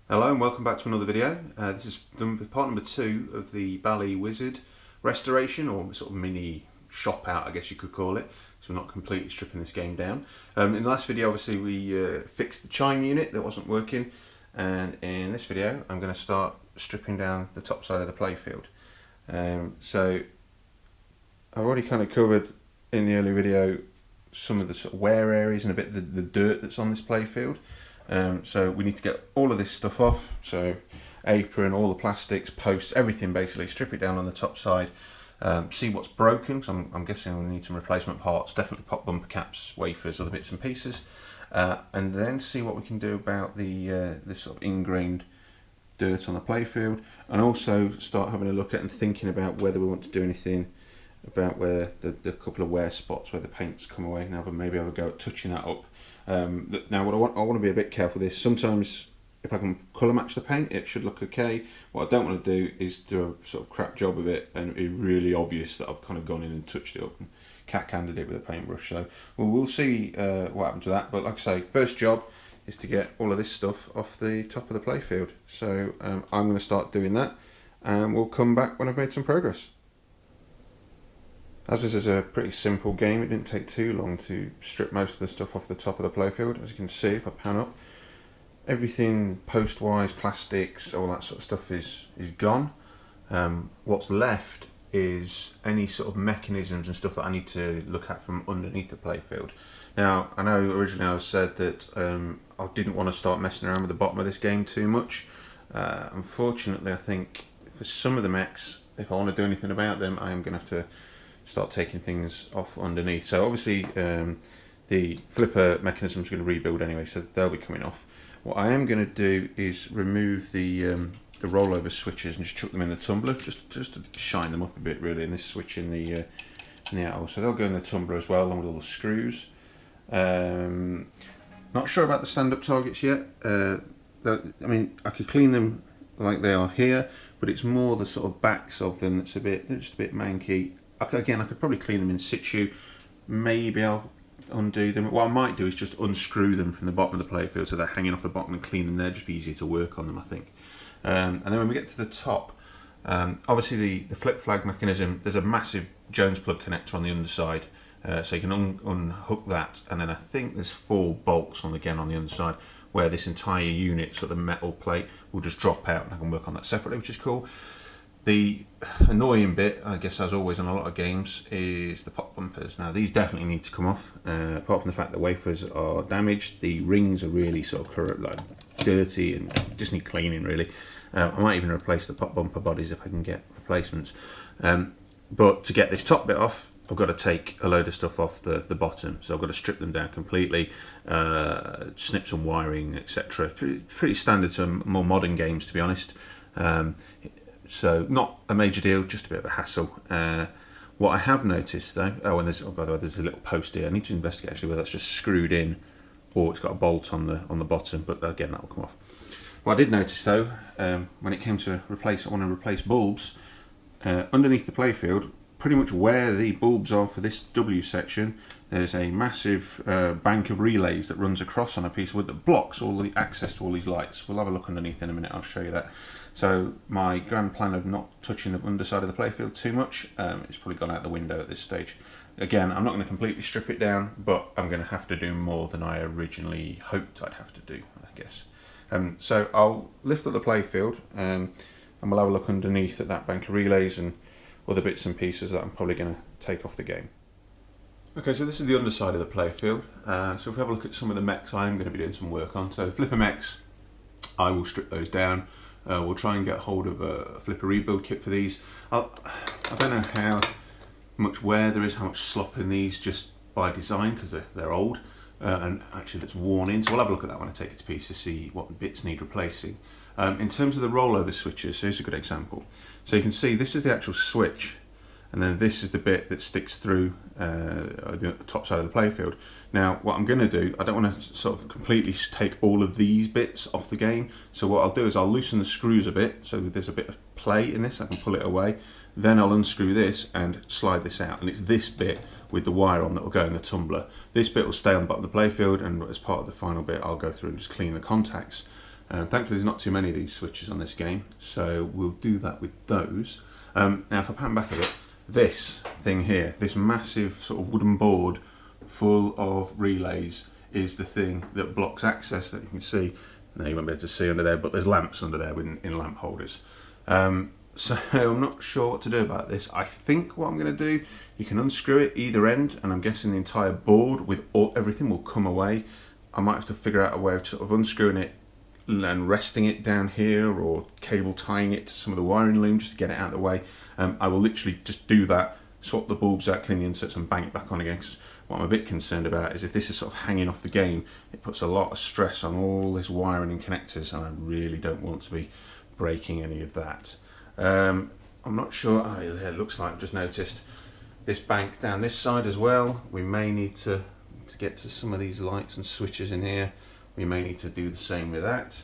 Hello and welcome back to another video. This is part number 2 of the Bally Wizard restoration, or sort of mini shop out I guess you could call it, so we're not completely stripping this game down. In the last video obviously we fixed the chime unit that wasn't working, and in this video I'm going to start stripping down the top side of the playfield. So I've already kind of covered in the earlier video some of the sort of wear areas and a bit of the dirt that's on this playfield. So we need to get all of this stuff off, so apron, all the plastics, posts, everything basically, strip it down on the top side, see what's broken, because I'm guessing we need some replacement parts, definitely pop bumper caps, wafers, other bits and pieces, and then see what we can do about the sort of ingrained dirt on the playfield, and also start having a look at and thinking about whether we want to do anything about where the couple of wear spots where the paint's come away. Now maybe have a go at touching that up. Now what I want to be a bit careful with this. Sometimes if I can colour match the paint it should look okay. What I don't want to do is do a sort of crap job of it and be really obvious that I've kind of gone in and touched it up and cat-handed it with a paintbrush. So we'll see what happens to that, but like I say, first job is to get all of this stuff off the top of the playfield. So I'm going to start doing that and we'll come back when I've made some progress. As this is a pretty simple game, it didn't take too long to strip most of the stuff off the top of the playfield. As you can see, if I pan up, everything post-wise, plastics, all that sort of stuff is gone. What's left is any sort of mechanisms and stuff that I need to look at from underneath the playfield. Now, I know originally I said that I didn't want to start messing around with the bottom of this game too much. Unfortunately, I think for some of the mechs, if I want to do anything about them, I am going to have to start taking things off underneath. So obviously the flipper mechanism is going to rebuild anyway, so they'll be coming off. What I am going to do is remove the rollover switches and just chuck them in the tumbler, just to shine them up a bit really, and this switch in the outhole. So they'll go in the tumbler as well, along with all the screws. Not sure about the stand-up targets yet. I mean, I could clean them like they are here, but it's more the sort of backs of them that's they're just a bit manky. Again, I could probably clean them in situ. Maybe I'll undo them. What I might do is just unscrew them from the bottom of the playfield so they're hanging off the bottom and clean them there. Just be easier to work on them, I think. And then when we get to the top, obviously the flip flag mechanism, there's a massive Jones plug connector on the underside, so you can unhook that, and then I think there's 4 bolts on the underside where this entire unit, so the metal plate, will just drop out, and I can work on that separately, which is cool. The annoying bit, I guess as always on a lot of games, is the pop bumpers. Now these definitely need to come off, apart from the fact that wafers are damaged. The rings are really sort of corrupt, like dirty, and just need cleaning really. I might even replace the pop bumper bodies if I can get replacements. But to get this top bit off, I've got to take a load of stuff off the bottom. So I've got to strip them down completely, snip some wiring, etc. Pretty standard to more modern games, to be honest. So not a major deal, just a bit of a hassle. What I have noticed though, by the way, there's a little post here. I need to investigate actually whether that's just screwed in or it's got a bolt on the bottom, but again that will come off. What I did notice though, when it came to I want to replace bulbs, underneath the playfield, pretty much where the bulbs are for this W section, there's a massive bank of relays that runs across on a piece of wood that blocks all the access to all these lights. We'll have a look underneath in a minute, I'll show you that. So my grand plan of not touching the underside of the playfield too much, it's probably gone out the window at this stage. Again, I'm not going to completely strip it down, but I'm going to have to do more than I originally hoped I'd have to do, I guess. So I'll lift up the playfield and we'll have a look underneath at that bank of relays and other bits and pieces that I'm probably going to take off the game. Okay, so this is the underside of the playfield. So if we have a look at some of the mechs I'm going to be doing some work on. So flipper mechs, I will strip those down. We'll try and get hold of a flipper rebuild kit for these. I don't know how much wear there is, how much slop in these just by design, because they're old and actually that's worn in. So we'll have a look at that when I take it to pieces, see what bits need replacing. In terms of the rollover switches, so here's a good example. So you can see this is the actual switch, and then this is the bit that sticks through the top side of the playfield. Now what I'm going to do, I don't want to sort of completely take all of these bits off the game, so what I'll do is I'll loosen the screws a bit so that there's a bit of play in this, I can pull it away, then I'll unscrew this and slide this out, and it's this bit with the wire on that will go in the tumbler. This bit will stay on the bottom of the playfield, and as part of the final bit I'll go through and just clean the contacts. Thankfully there's not too many of these switches on this game, so we'll do that with those. Now if I pan back a bit, this thing here, this massive sort of wooden board full of relays is the thing that blocks access that you can see. Now you won't be able to see under there, but there's lamps under there in lamp holders. So I'm not sure what to do about this. I think what I'm going to do, you can unscrew it either end, and I'm guessing the entire board with everything will come away. I might have to figure out a way of sort of unscrewing it and resting it down here, or cable tying it to some of the wiring loom just to get it out of the way. I will literally just do that, swap the bulbs out, clean the inserts and bang it back on again. Cause what I'm a bit concerned about is if this is sort of hanging off the game, it puts a lot of stress on all this wiring and connectors, and I really don't want to be breaking any of that. I'm not sure. Oh, it looks like I've just noticed this bank down this side as well. We may need to get to some of these lights and switches in here. We may need to do the same with that.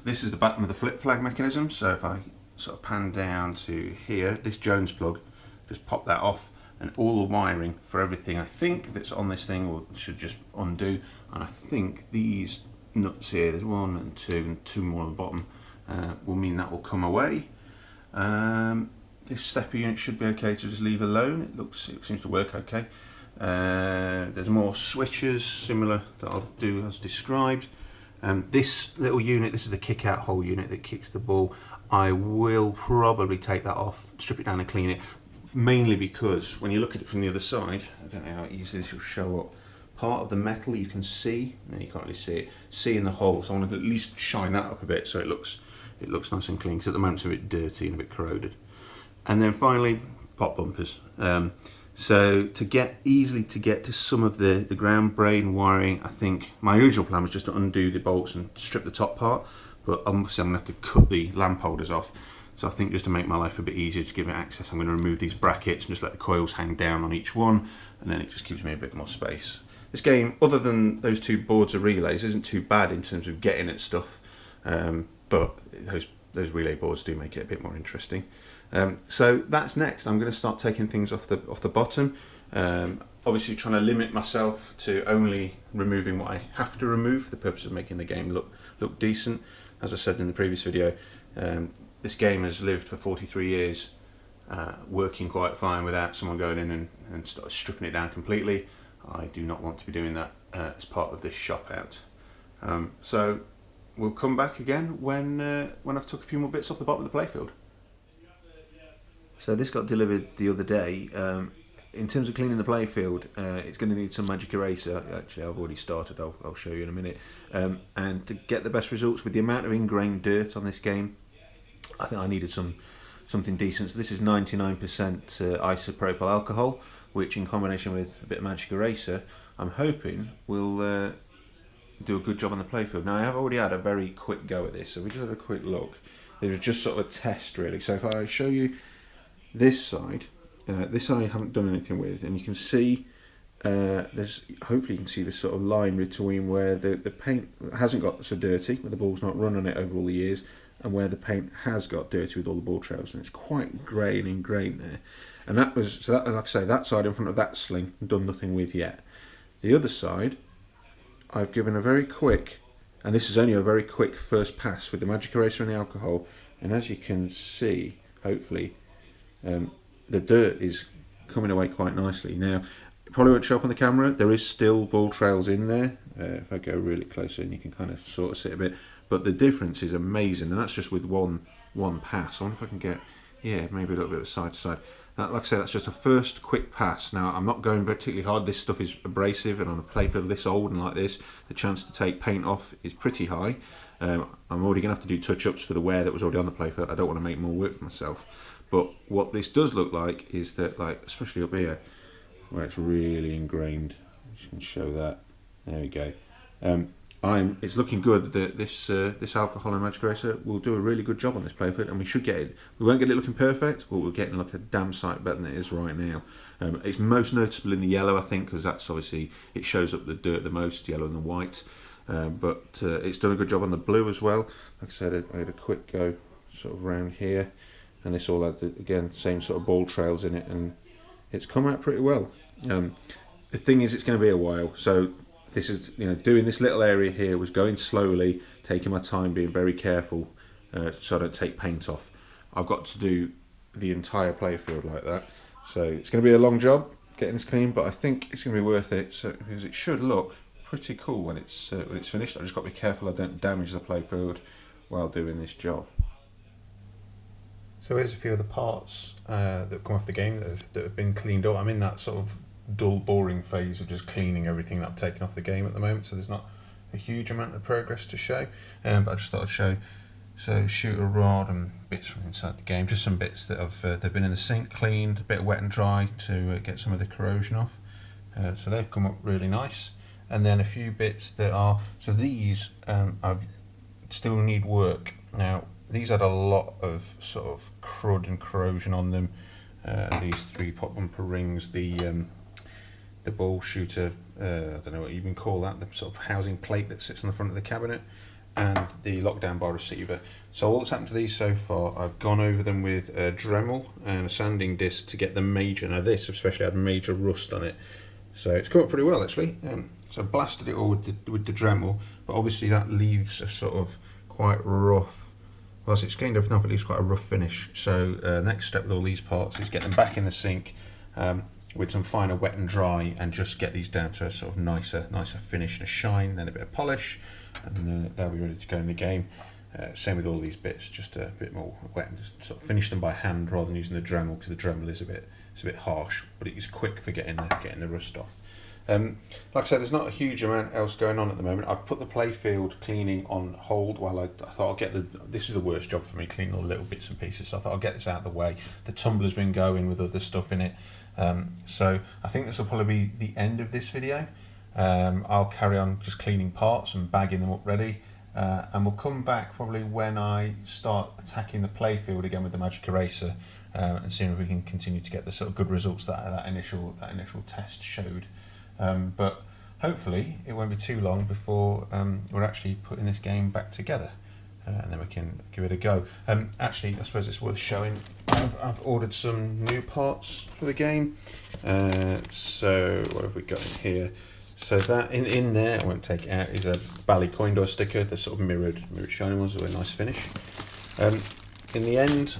This is the bottom of the flip flag mechanism, so if I sort of pan down to here, this Jones plug, just pop that off, and all the wiring for everything I think that's on this thing should just undo. And I think these nuts here, there's 1 and 2 and 2 more on the bottom, will mean that will come away. This stepper unit should be okay to just leave alone. It seems to work okay. There's more switches similar that I'll do as described. This little unit, this is the kick out hole unit that kicks the ball. I will probably take that off, strip it down and clean it, mainly because when you look at it from the other side, I don't know how easily this will show up, part of the metal you can see, no, you can't really see in the hole, so I want to at least shine that up a bit so it looks nice and clean, because at the moment it's a bit dirty and a bit corroded. And then finally, pop bumpers. So easily to get to some of the ground brain wiring, I think my original plan was just to undo the bolts and strip the top part, but obviously I'm going to have to cut the lamp holders off. So I think just to make my life a bit easier to give it access, I'm going to remove these brackets and just let the coils hang down on each one, and then it just gives me a bit more space. This game, other than those 2 boards of relays, isn't too bad in terms of getting at stuff, but those relay boards do make it a bit more interesting. So that's next. I'm going to start taking things off the bottom. Obviously trying to limit myself to only removing what I have to remove for the purpose of making the game look decent. As I said in the previous video, this game has lived for 43 years, working quite fine without someone going in and stripping it down completely. I do not want to be doing that as part of this shop out. So we'll come back again when I've took a few more bits off the bottom of the playfield. So this got delivered the other day. In terms of cleaning the playfield, it's going to need some magic eraser. Actually, I've already started. I'll show you in a minute. And to get the best results with the amount of ingrained dirt on this game, I think I needed something decent. So this is 99% isopropyl alcohol, which in combination with a bit of magic eraser, I'm hoping will do a good job on the playfield. Now I have already had a very quick go at this, so we just had a quick look. It was just sort of a test really. So if I show you this side, this I haven't done anything with, and you can see hopefully you can see this sort of line between where the paint hasn't got so dirty, where the ball's not run on it over all the years, and where the paint has got dirty with all the ball trails, and it's quite grey and ingrained there. And that was, so that, like I say, that side in front of that sling, done nothing with yet. The other side, I've given a very quick, and this is only a very quick first pass with the magic eraser and the alcohol, and as you can see, hopefully, the dirt is coming away quite nicely. Now, it probably won't show up on the camera, there is still ball trails in there. If I go really close in, you can kind of sort of see a bit, but the difference is amazing, and that's just with one pass. I wonder if I can get, yeah, maybe a little bit of side to side. Like I say, that's just a first quick pass. Now, I'm not going particularly hard. This stuff is abrasive, and on a playfield this old and like this, the chance to take paint off is pretty high. I'm already going to have to do touch-ups for the wear that was already on the playfield. I don't want to make more work for myself. But what this does look like is that, like, especially up here, where it's really ingrained, you can show that. There we go. It's looking good that this alcohol and magic eraser will do a really good job on this playfield, and we should get it. We won't get it looking perfect, but we're getting like a damn sight better than it is right now. It's most noticeable in the yellow, I think, because that's obviously, it shows up the dirt the most, yellow and the white. But it's done a good job on the blue as well. Like I said, I had a quick go sort of around here, and this all had, again, same sort of ball trails in it, and it's come out pretty well. The thing is, it's going to be a while, so this is, doing this little area here was going slowly, taking my time, being very careful so I don't take paint off. I've got to do the entire playfield like that, so it's going to be a long job getting this clean, but I think it's going to be worth it, so because it should look pretty cool when it's finished. I've just got to be careful I don't damage the playfield while doing this job. So here's a few of the parts that have come off the game that have been cleaned up. I'm in that sort of dull, boring phase of just cleaning everything that I've taken off the game at the moment, so there's not a huge amount of progress to show, but I just thought I'd show. So shooter rod and bits from inside the game, just some bits that they've been in the sink, cleaned, a bit of wet and dry to get some of the corrosion off. So they've come up really nice. And then a few bits that are, so these I still need work. Now these had a lot of sort of crud and corrosion on them. These 3 pop bumper rings, the ball shooter, I don't know what you even call that, the sort of housing plate that sits on the front of the cabinet, and the lockdown bar receiver. So all that's happened to these so far, I've gone over them with a Dremel and a sanding disc to get the major, now this especially had major rust on it, so it's come up pretty well actually. So I blasted it all with the Dremel, but obviously that leaves a sort of quite rough, whilst it's cleaned everything off, it leaves quite a rough finish. So next step with all these parts is get them back in the sink with some finer wet and dry, and just get these down to a sort of nicer finish and a shine, then a bit of polish, and then they'll be ready to go in the game. Same with all these bits, just a bit more wet, and just sort of finish them by hand rather than using the Dremel, because the Dremel is a bit harsh, but it is quick for getting the rust off. Like I said, there's not a huge amount else going on at the moment. I've put the playfield cleaning on hold while I thought I'll get this is the worst job for me, cleaning all the little bits and pieces, so I thought I'll get this out of the way. The tumbler's been going with other stuff in it, so I think this will probably be the end of this video. I'll carry on just cleaning parts and bagging them up ready, and we'll come back probably when I start attacking the playfield again with the magic eraser, and seeing if we can continue to get the sort of good results that initial test showed. But hopefully it won't be too long before we're actually putting this game back together, and then we can give it a go. Actually, I suppose it's worth showing, I've ordered some new parts for the game. So what have we got in here? So that in there, I won't take it out, is a Bally coin door sticker, the sort of mirrored shiny ones with a nice finish. In the end,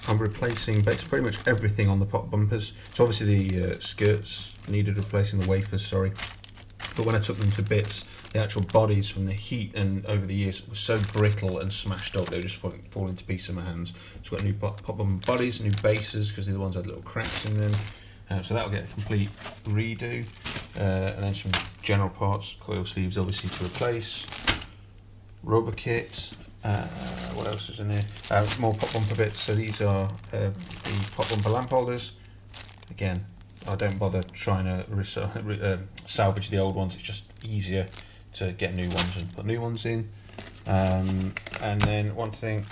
I'm replacing pretty much everything on the pop bumpers. So obviously the skirts needed replacing, the wafers, sorry. But when I took them to bits, the actual bodies from the heat and over the years were so brittle and smashed up, they were just falling to pieces in my hands. So I've got new pop bumper bodies, new bases, because the other ones had little cracks in them. So that will get a complete redo. And then some general parts, coil sleeves obviously to replace, rubber kit. What else is in here? More pop bumper bits. So these are the pop bumper lamp holders. Again, I don't bother trying to salvage the old ones. It's just easier to get new ones and put new ones in. And then one thing,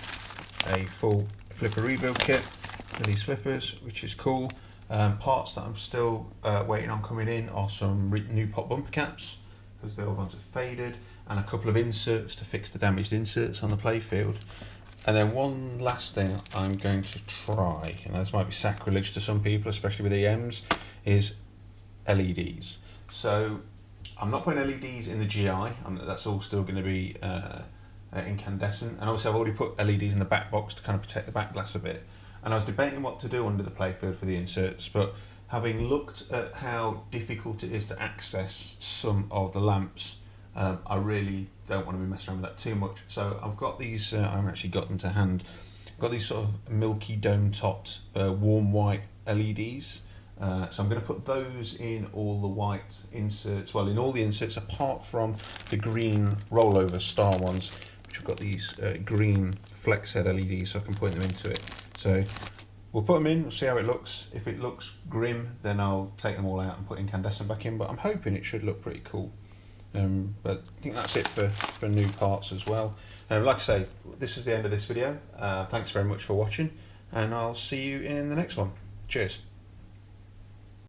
a full flipper rebuild kit for these flippers, which is cool. Parts that I'm still waiting on coming in are some new pop bumper caps, because the old ones have faded, and a couple of inserts to fix the damaged inserts on the playfield. And then one last thing I'm going to try, and this might be sacrilege to some people, especially with EMs, is LEDs. So I'm not putting LEDs in the GI, that's all still going to be incandescent, and obviously I've already put LEDs in the back box to kind of protect the back glass a bit. And I was debating what to do under the playfield for the inserts, but having looked at how difficult it is to access some of the lamps, I really don't want to be messing around with that too much. So I've got these, I haven't actually got them to hand, I've got these sort of milky dome topped warm white LEDs. So I'm going to put those in all the white inserts, well, in all the inserts apart from the green rollover star ones, which have got these green flex head LEDs, so I can point them into it. So we'll put them in, we'll see how it looks. If it looks grim, then I'll take them all out and put incandescent back in, but I'm hoping it should look pretty cool. But I think that's it for new parts as well. Like I say, this is the end of this video. Thanks very much for watching, and I'll see you in the next one. Cheers.